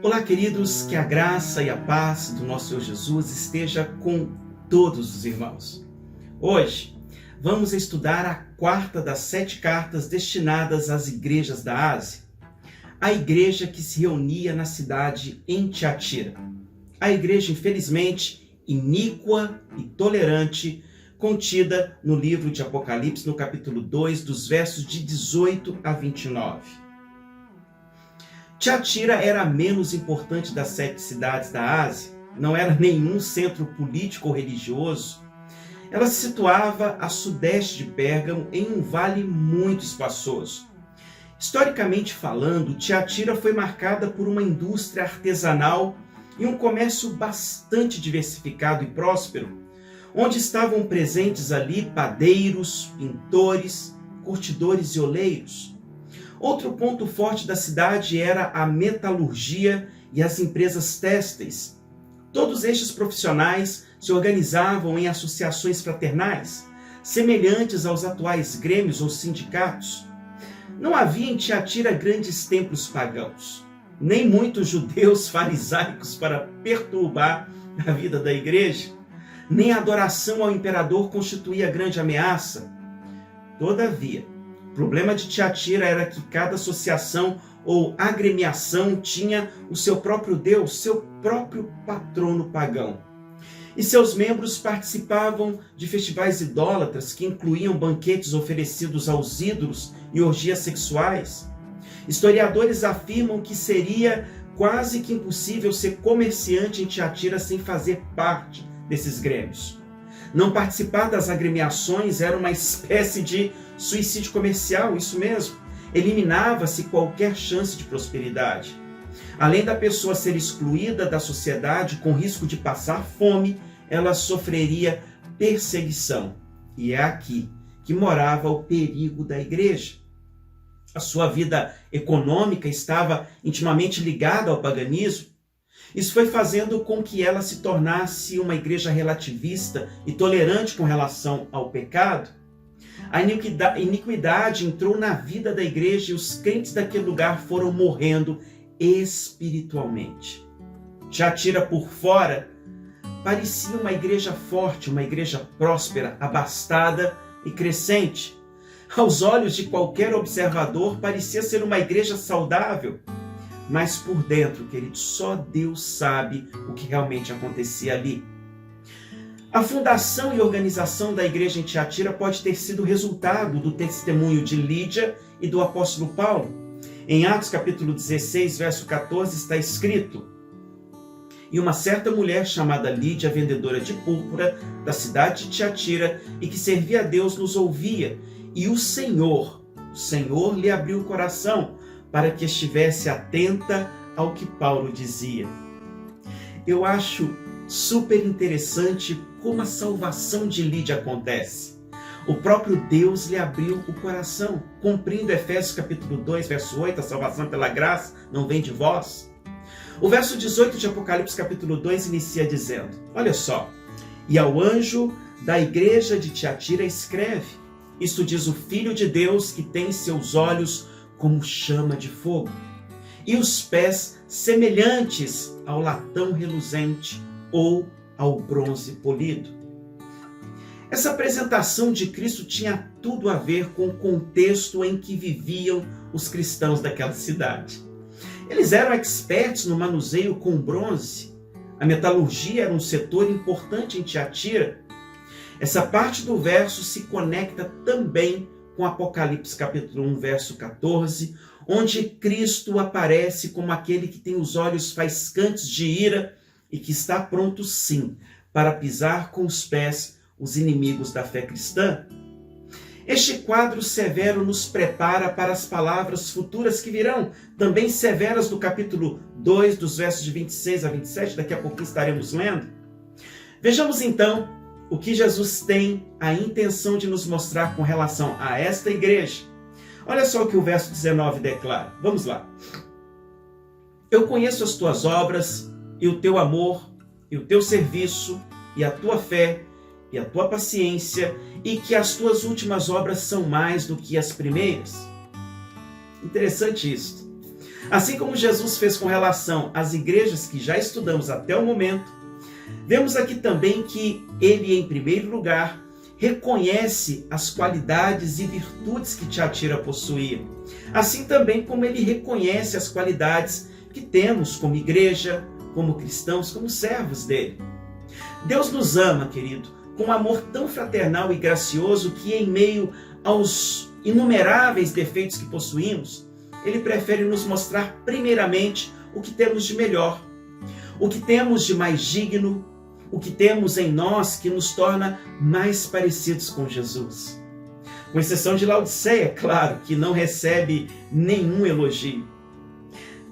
Olá, queridos, que a graça e a paz do nosso Senhor Jesus esteja com todos os irmãos. Hoje vamos estudar a quarta das 7 cartas destinadas às igrejas da Ásia, a igreja que se reunia na cidade em Tiatira. A igreja, infelizmente, iníqua e tolerante, contida no livro de Apocalipse, no capítulo 2, dos versos de 18 a 29. Tiatira era a menos importante das 7 cidades da Ásia, não era nenhum centro político ou religioso. Ela se situava a sudeste de Pérgamo, em um vale muito espaçoso. Historicamente falando, Tiatira foi marcada por uma indústria artesanal e um comércio bastante diversificado e próspero, onde estavam presentes ali padeiros, pintores, curtidores e oleiros. Outro ponto forte da cidade era a metalurgia e as empresas têxteis. Todos estes profissionais se organizavam em associações fraternais, semelhantes aos atuais grêmios ou sindicatos. Não havia em Tiatira grandes templos pagãos, nem muitos judeus farisaicos para perturbar a vida da igreja, nem a adoração ao imperador constituía grande ameaça. Todavia, o problema de Tiatira era que cada associação ou agremiação tinha o seu próprio deus, seu próprio patrono pagão. E seus membros participavam de festivais idólatras que incluíam banquetes oferecidos aos ídolos e orgias sexuais. Historiadores afirmam que seria quase que impossível ser comerciante em Tiatira sem fazer parte desses grêmios. Não participar das agremiações era uma espécie de suicídio comercial, isso mesmo. Eliminava-se qualquer chance de prosperidade. Além da pessoa ser excluída da sociedade com risco de passar fome, ela sofreria perseguição. E é aqui que morava o perigo da igreja. A sua vida econômica estava intimamente ligada ao paganismo. Isso foi fazendo com que ela se tornasse uma igreja relativista e tolerante com relação ao pecado. A iniquidade entrou na vida da igreja e os crentes daquele lugar foram morrendo espiritualmente. Tiatira por fora parecia uma igreja forte, uma igreja próspera, abastada e crescente. Aos olhos de qualquer observador parecia ser uma igreja saudável. Mas por dentro, querido, só Deus sabe o que realmente acontecia ali. A fundação e organização da igreja em Tiatira pode ter sido resultado do testemunho de Lídia e do apóstolo Paulo. Em Atos capítulo 16, verso 14, está escrito: "E uma certa mulher chamada Lídia, vendedora de púrpura, da cidade de Tiatira, e que servia a Deus, nos ouvia. E o Senhor lhe abriu o coração, para que estivesse atenta ao que Paulo dizia." Eu acho super interessante como a salvação de Lídia acontece. O próprio Deus lhe abriu o coração, cumprindo Efésios capítulo 2, verso 8, a salvação pela graça não vem de vós. O verso 18 de Apocalipse capítulo 2 inicia dizendo, olha só, "E ao anjo da igreja de Tiatira escreve, isto diz o Filho de Deus, que tem seus olhos como chama de fogo, e os pés semelhantes ao latão reluzente ou ao bronze polido." Essa apresentação de Cristo tinha tudo a ver com o contexto em que viviam os cristãos daquela cidade. Eles eram expertos no manuseio com bronze. A metalurgia era um setor importante em Tiatira. Essa parte do verso se conecta também com Apocalipse capítulo 1, verso 14, onde Cristo aparece como aquele que tem os olhos faiscantes de ira e que está pronto, sim, para pisar com os pés os inimigos da fé cristã. Este quadro severo nos prepara para as palavras futuras que virão, também severas do capítulo 2, dos versos de 26 a 27, daqui a pouquinho estaremos lendo. Vejamos então o que Jesus tem a intenção de nos mostrar com relação a esta igreja. Olha só o que o verso 19 declara. Vamos lá. Eu conheço as tuas obras, e o teu amor, e o teu serviço, e a tua fé, e a tua paciência, e que as tuas últimas obras são mais do que as primeiras. Interessante isso. Assim como Jesus fez com relação às igrejas que já estudamos até o momento, vemos aqui também que ele, em primeiro lugar, reconhece as qualidades e virtudes que Tiatira possuía, assim também como ele reconhece as qualidades que temos como igreja, como cristãos, como servos dele. Deus nos ama, querido, com um amor tão fraternal e gracioso que, em meio aos inumeráveis defeitos que possuímos, ele prefere nos mostrar primeiramente o que temos de melhor, o que temos de mais digno, o que temos em nós que nos torna mais parecidos com Jesus. Com exceção de Laodiceia, claro, que não recebe nenhum elogio.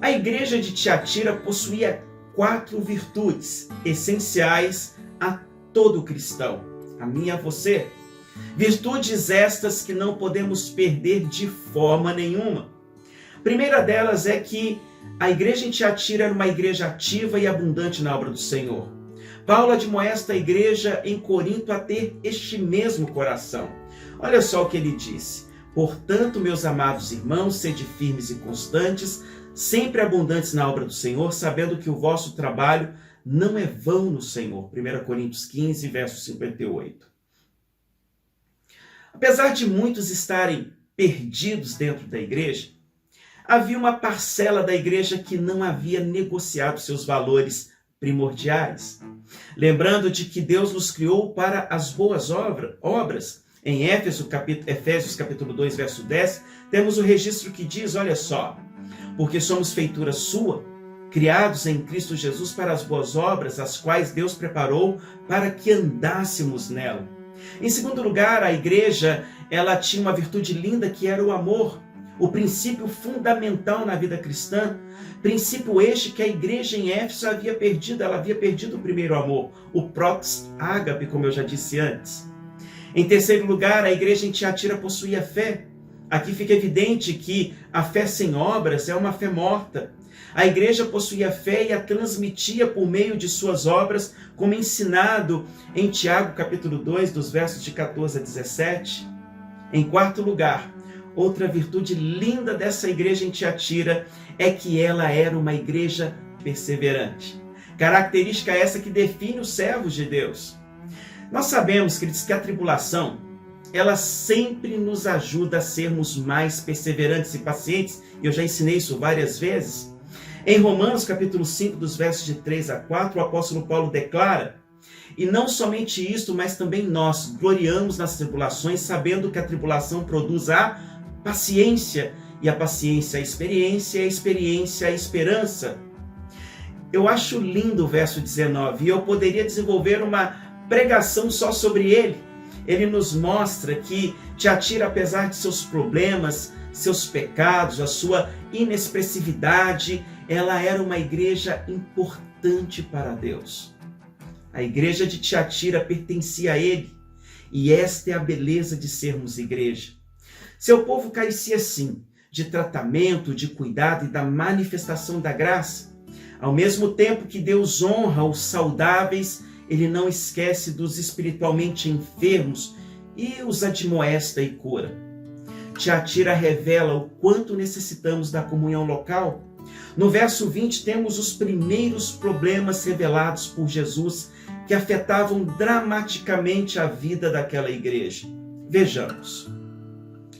A igreja de Tiatira possuía 4 virtudes essenciais a todo cristão, a mim e a você. Virtudes estas que não podemos perder de forma nenhuma. A primeira delas é que a igreja em Tiatira era uma igreja ativa e abundante na obra do Senhor. Paulo admoesta a igreja em Corinto a ter este mesmo coração. Olha só o que ele disse. Portanto, meus amados irmãos, sede firmes e constantes, sempre abundantes na obra do Senhor, sabendo que o vosso trabalho não é vão no Senhor. 1 Coríntios 15, verso 58. Apesar de muitos estarem perdidos dentro da igreja, havia uma parcela da igreja que não havia negociado seus valores primordiais. Lembrando de que Deus nos criou para as boas obras. Em Efésios capítulo 2, verso 10, temos o registro que diz, olha só, porque somos feitura sua, criados em Cristo Jesus para as boas obras, as quais Deus preparou para que andássemos nela. Em segundo lugar, a igreja, ela tinha uma virtude linda que era o amor, o princípio fundamental na vida cristã, princípio este que a igreja em Éfeso havia perdido, ela havia perdido o primeiro amor, o prox ágape, como eu já disse antes. Em terceiro lugar, a igreja em Tiatira possuía fé. Aqui fica evidente que a fé sem obras é uma fé morta. A igreja possuía fé e a transmitia por meio de suas obras, como ensinado em Tiago capítulo 2, dos versos de 14 a 17. Em quarto lugar, outra virtude linda dessa igreja em Tiatira é que ela era uma igreja perseverante. Característica essa que define os servos de Deus. Nós sabemos, queridos, que a tribulação, ela sempre nos ajuda a sermos mais perseverantes e pacientes. Eu já ensinei isso várias vezes. Em Romanos capítulo 5, dos versos de 3 a 4, o apóstolo Paulo declara: e não somente isto, mas também nós gloriamos nas tribulações, sabendo que a tribulação produz a paciência, e a paciência a experiência, e a experiência a esperança. Eu acho lindo o verso 19, e eu poderia desenvolver uma pregação só sobre ele. Ele nos mostra que Tiatira, apesar de seus problemas, seus pecados, a sua inexpressividade, ela era uma igreja importante para Deus. A igreja de Tiatira pertencia a ele, e esta é a beleza de sermos igreja. Seu povo carecia sim de tratamento, de cuidado e da manifestação da graça. Ao mesmo tempo que Deus honra os saudáveis, ele não esquece dos espiritualmente enfermos e os admoesta e cura. Tiatira revela o quanto necessitamos da comunhão local. No verso 20 temos os primeiros problemas revelados por Jesus que afetavam dramaticamente a vida daquela igreja. Vejamos.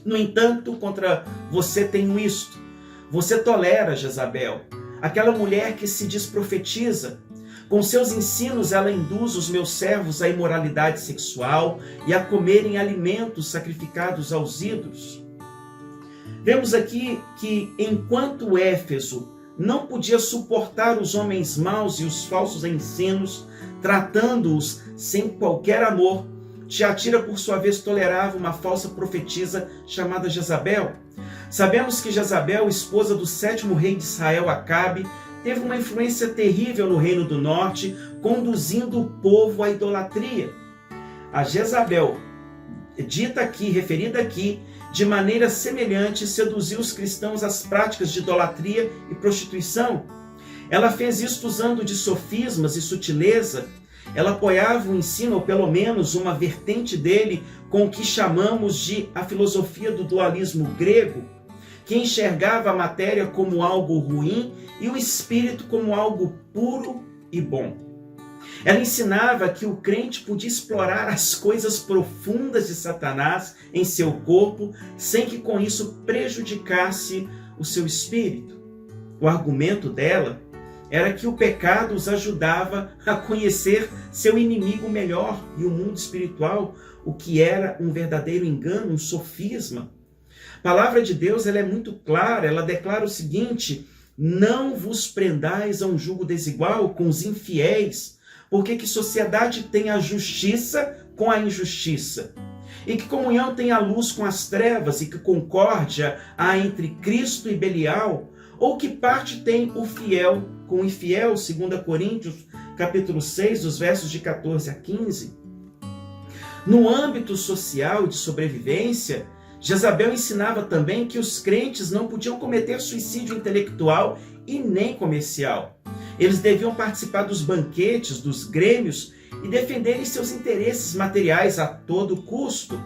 No entanto, contra você tenho isto. Você tolera Jezabel, aquela mulher que se diz profetiza. Com seus ensinos ela induz os meus servos à imoralidade sexual e a comerem alimentos sacrificados aos ídolos. Vemos aqui que enquanto Éfeso não podia suportar os homens maus e os falsos ensinos, tratando-os sem qualquer amor, Tiatira, por sua vez, tolerava uma falsa profetisa chamada Jezabel. Sabemos que Jezabel, esposa do 7º rei de Israel, Acabe, teve uma influência terrível no Reino do Norte, conduzindo o povo à idolatria. A Jezabel, dita aqui, referida aqui, de maneira semelhante, seduziu os cristãos às práticas de idolatria e prostituição. Ela fez isto usando de sofismas e sutileza. Ela apoiava o ensino, ou pelo menos uma vertente dele, com o que chamamos de a filosofia do dualismo grego, que enxergava a matéria como algo ruim e o espírito como algo puro e bom. Ela ensinava que o crente podia explorar as coisas profundas de Satanás em seu corpo, sem que com isso prejudicasse o seu espírito. O argumento dela era que o pecado os ajudava a conhecer seu inimigo melhor e o mundo espiritual, o que era um verdadeiro engano, um sofisma. A palavra de Deus ela é muito clara, ela declara o seguinte: não vos prendais a um jugo desigual com os infiéis, porque que sociedade tem a justiça com a injustiça? E que comunhão tem a luz com as trevas? E que concórdia há entre Cristo e Belial? Ou que parte tem o fiel com o infiel? 2 Coríntios, capítulo 6, os versos de 14 a 15. No âmbito social e de sobrevivência, Jezabel ensinava também que os crentes não podiam cometer suicídio intelectual e nem comercial. Eles deviam participar dos banquetes, dos grêmios e defenderem seus interesses materiais a todo custo.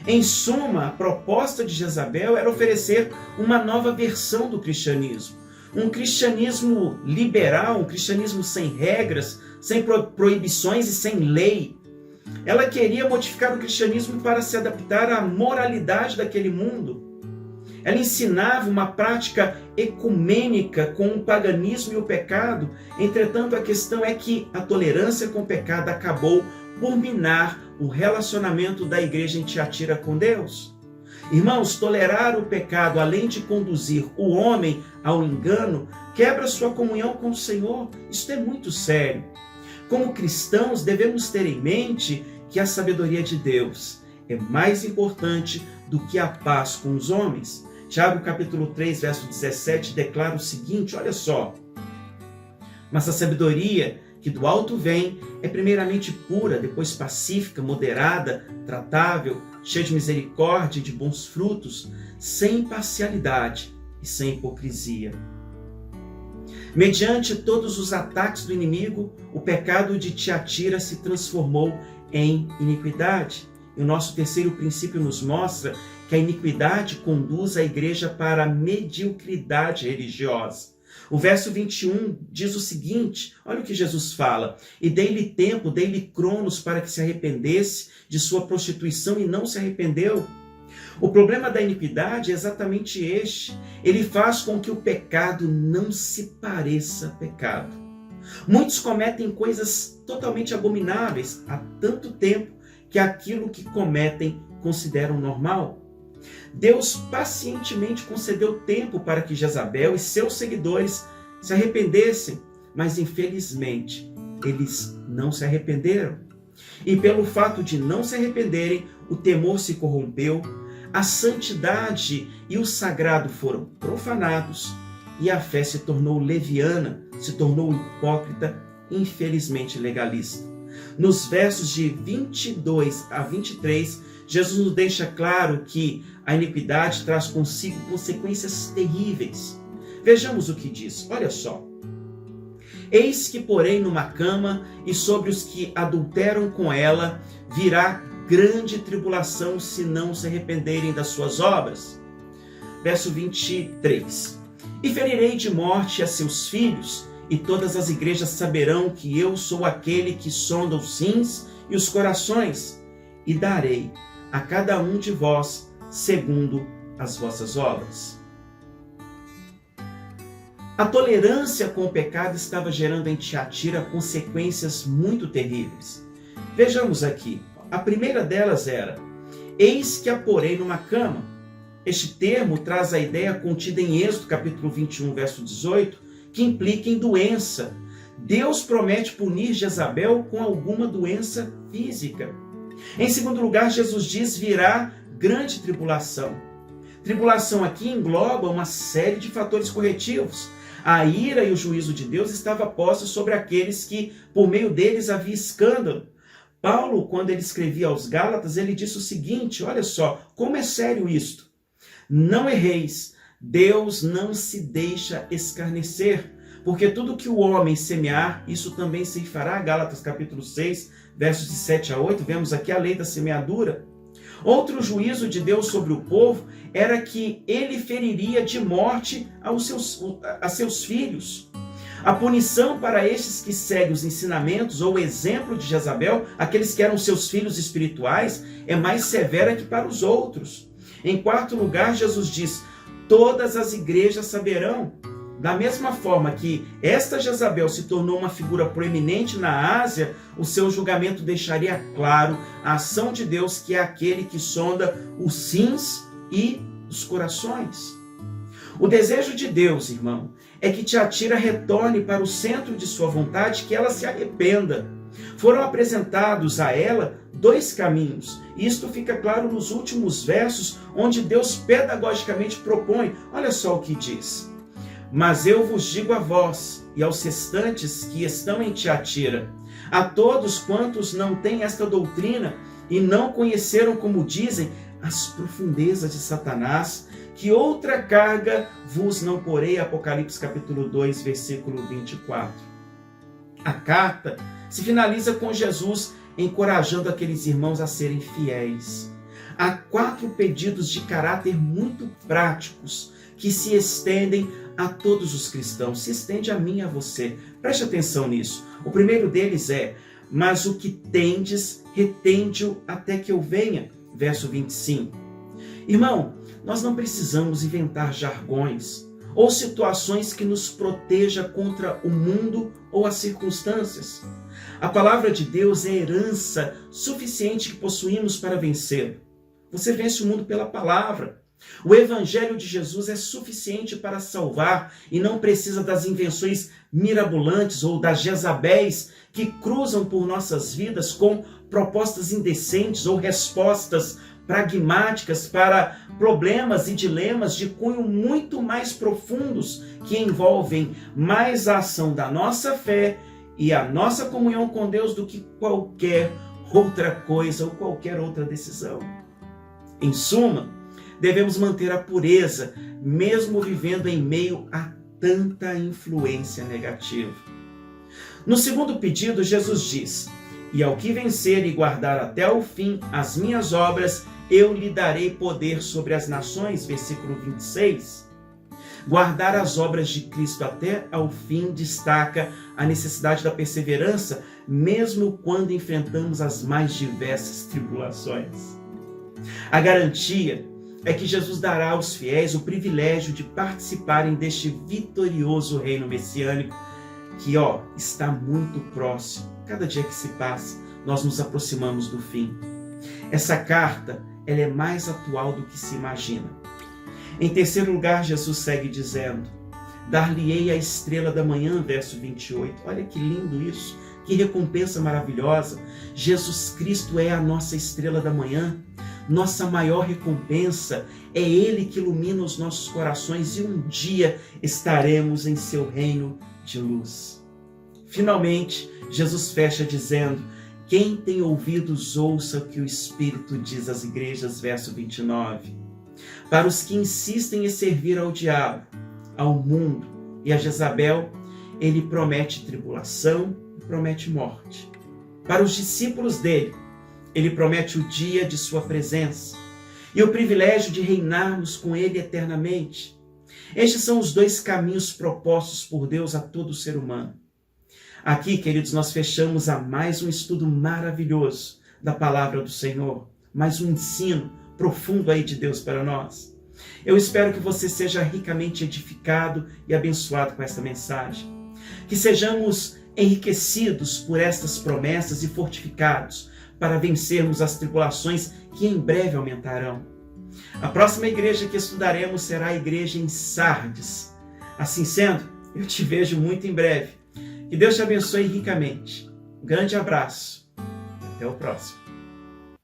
Em suma, a proposta de Jezabel era oferecer uma nova versão do cristianismo. Um cristianismo liberal, um cristianismo sem regras, sem proibições e sem lei. Ela queria modificar o cristianismo para se adaptar à moralidade daquele mundo. Ela ensinava uma prática ecumênica com o paganismo e o pecado. Entretanto, a questão é que a tolerância com o pecado acabou por minar o relacionamento da igreja em Tiatira com Deus. Irmãos, tolerar o pecado, além de conduzir o homem ao engano, quebra sua comunhão com o Senhor. Isso é muito sério. Como cristãos, devemos ter em mente que a sabedoria de Deus é mais importante do que a paz com os homens. Tiago capítulo 3, verso 17, declara o seguinte, olha só. Mas a sabedoria que do alto vem é primeiramente pura, depois pacífica, moderada, tratável, cheia de misericórdia e de bons frutos, sem parcialidade e sem hipocrisia. Mediante todos os ataques do inimigo, o pecado de Tiatira se transformou em iniquidade. E o nosso terceiro princípio nos mostra que a iniquidade conduz a igreja para a mediocridade religiosa. O verso 21 diz o seguinte, olha o que Jesus fala: e dei-lhe tempo, dei-lhe cronos para que se arrependesse de sua prostituição e não se arrependeu. O problema da iniquidade é exatamente este. Ele faz com que o pecado não se pareça pecado. Muitos cometem coisas totalmente abomináveis há tanto tempo que aquilo que cometem consideram normal. Deus pacientemente concedeu tempo para que Jezabel e seus seguidores se arrependessem, mas infelizmente eles não se arrependeram. E pelo fato de não se arrependerem, o temor se corrompeu, a santidade e o sagrado foram profanados e a fé se tornou leviana, se tornou hipócrita, infelizmente legalista. Nos versos de 22 a 23, Jesus nos deixa claro que a iniquidade traz consigo consequências terríveis. Vejamos o que diz, olha só. Eis que, porém, numa cama e sobre os que adulteram com ela, virá grande tribulação se não se arrependerem das suas obras. Verso 23. E ferirei de morte a seus filhos, e todas as igrejas saberão que eu sou aquele que sonda os rins e os corações, e darei a cada um de vós segundo as vossas obras. A tolerância com o pecado estava gerando em Tiatira consequências muito terríveis. Vejamos aqui. A primeira delas era: eis que a porei numa cama. Este termo traz a ideia contida em Êxodo capítulo 21, verso 18, que implica em doença. Deus promete punir Jezabel com alguma doença física. Em segundo lugar, Jesus diz: virá grande tribulação. Tribulação aqui engloba uma série de fatores corretivos. A ira e o juízo de Deus estava posto sobre aqueles que, por meio deles, havia escândalo. Paulo, quando ele escrevia aos Gálatas, ele disse o seguinte: olha só, como é sério isto. Não erreis, Deus não se deixa escarnecer, porque tudo que o homem semear, isso também se fará. Gálatas capítulo 6, versos de 7 a 8, vemos aqui a lei da semeadura. Outro juízo de Deus sobre o povo era que ele feriria de morte a seus filhos. A punição para estes que seguem os ensinamentos ou o exemplo de Jezabel, aqueles que eram seus filhos espirituais, é mais severa que para os outros. Em quarto lugar, Jesus diz: todas as igrejas saberão. Da mesma forma que esta Jezabel se tornou uma figura proeminente na Ásia, o seu julgamento deixaria claro a ação de Deus, que é aquele que sonda os sims e os corações. O desejo de Deus, irmão, é que Tiatira retorne para o centro de sua vontade, que ela se arrependa. Foram apresentados a ela dois caminhos. Isto fica claro nos últimos versos, onde Deus pedagogicamente propõe. Olha só o que diz: mas eu vos digo a vós e aos restantes que estão em Tiatira, a todos quantos não têm esta doutrina e não conheceram, como dizem, as profundezas de Satanás, que outra carga vos não porei. Apocalipse capítulo 2, versículo 24. A carta se finaliza com Jesus encorajando aqueles irmãos a serem fiéis. Há 4 pedidos de caráter muito práticos que se estendem a todos os cristãos, se estende a mim e a você. Preste atenção nisso. O primeiro deles é: mas o que tendes, retende-o até que eu venha. Verso 25. Irmão, nós não precisamos inventar jargões ou situações que nos proteja contra o mundo ou as circunstâncias. A palavra de Deus é herança suficiente que possuímos para vencer. Você vence o mundo pela palavra. O Evangelho de Jesus é suficiente para salvar e não precisa das invenções mirabolantes ou das Jezabéis que cruzam por nossas vidas com propostas indecentes ou respostas pragmáticas para problemas e dilemas de cunho muito mais profundos, que envolvem mais a ação da nossa fé e a nossa comunhão com Deus do que qualquer outra coisa ou qualquer outra decisão. Em suma, devemos manter a pureza, mesmo vivendo em meio a tanta influência negativa. No segundo pedido, Jesus diz: e ao que vencer e guardar até o fim as minhas obras, eu lhe darei poder sobre as nações. Versículo 26. Guardar as obras de Cristo até ao fim destaca a necessidade da perseverança, mesmo quando enfrentamos as mais diversas tribulações. A garantia é que Jesus dará aos fiéis o privilégio de participarem deste vitorioso reino messiânico que, está muito próximo. Cada dia que se passa, nós nos aproximamos do fim. Essa carta, ela é mais atual do que se imagina. Em terceiro lugar, Jesus segue dizendo: dar-lhe-ei a estrela da manhã, verso 28. Olha que lindo isso, que recompensa maravilhosa. Jesus Cristo é a nossa estrela da manhã. Nossa maior recompensa é Ele que ilumina os nossos corações e um dia estaremos em seu reino de luz. Finalmente, Jesus fecha dizendo: quem tem ouvidos, ouça o que o Espírito diz às igrejas, verso 29. Para os que insistem em servir ao diabo, ao mundo e a Jezabel, ele promete tribulação e promete morte. Para os discípulos dele, ele promete o dia de sua presença e o privilégio de reinarmos com ele eternamente. Estes são os dois caminhos propostos por Deus a todo ser humano. Aqui, queridos, nós fechamos a mais um estudo maravilhoso da palavra do Senhor, mais um ensino profundo aí de Deus para nós. Eu espero que você seja ricamente edificado e abençoado com esta mensagem. Que sejamos enriquecidos por estas promessas e fortificados para vencermos as tribulações que em breve aumentarão. A próxima igreja que estudaremos será a igreja em Sardes. Assim sendo, eu te vejo muito em breve. Que Deus te abençoe ricamente. Um grande abraço. Até o próximo.